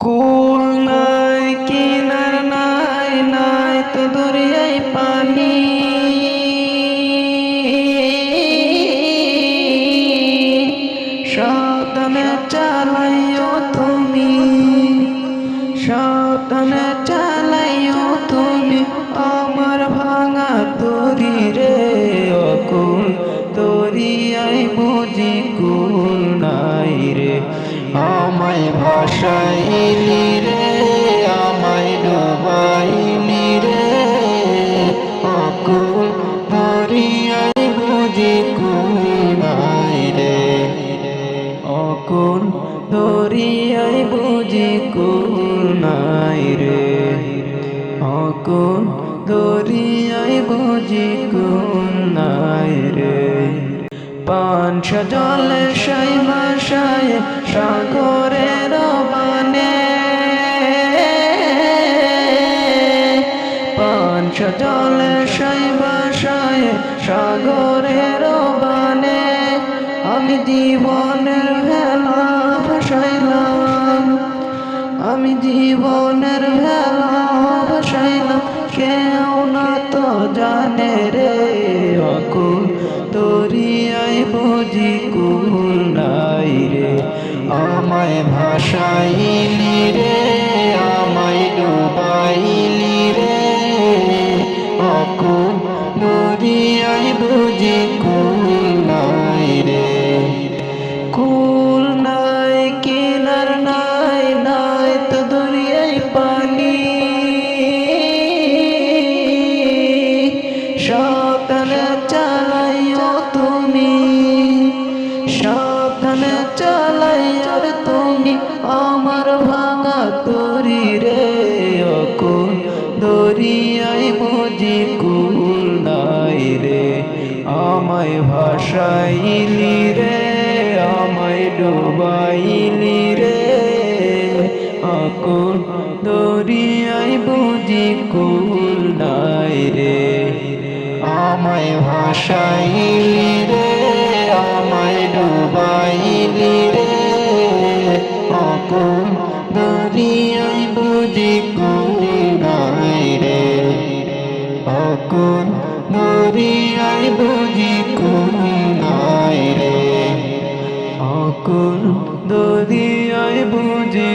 কুল নাই কিনার নাই নাই তো দরিয়ায় পানি। সাবধানে চালাইও তুমি, সাবধানে চালাইও তুমি আমার ভাঙা তরি রে। অকুল দরিয়ায় বুঝি কুল নাই রে, আমায় ভাসাইলি রে, আমায় ডুবাইলি রে। অকুল দরিয়ায় বুঝি কুল নাই রে, অকুল দরিয়ায় বুঝি কুল নাই রে, অকুল দরিয়ায় বুঝি কুল নাই রে। পাঁচ জলে সাই মাসায় সাগরের বানে, পাঁচ জলে সাই মাসায় সাগরের বানে। আমি জীবনের ভেলা ভাসাইলাম, আমি জীবনের ভেলা ভাসাইলাম, কেউ না তো জানে রে। অকুল দরিয়ায় বুঝি কুল নাই রে, আমায় ভাসাইলি রে, আমায় ডুবাইলি রে। অকুল দরিয়ায় বুঝি কুল নাই রে, কুল নাই কিনার নাই নাই তো দরিয়ায় পানি। সাবধানে চালাইও তুমি, সাবধানে চালাইও তুমি আমার ভাঙা তরি রে। অকুল দরিয়ায় বুঝি কুল নাই রে, আমায় ভাসাইলি রে, আমায় ডুবাইলি রে। অকুল দরিয়ায় বুঝি কুল নাই রে, আমায় ভাসাইলি রে, আমায় ডুবাইলি রে। অকুল দরিয়ায় বুঝি কুল নাই রে, অকুল দরিয়ায় বুঝি কুল নাই রে, অকুল দরিয়ায় বুঝি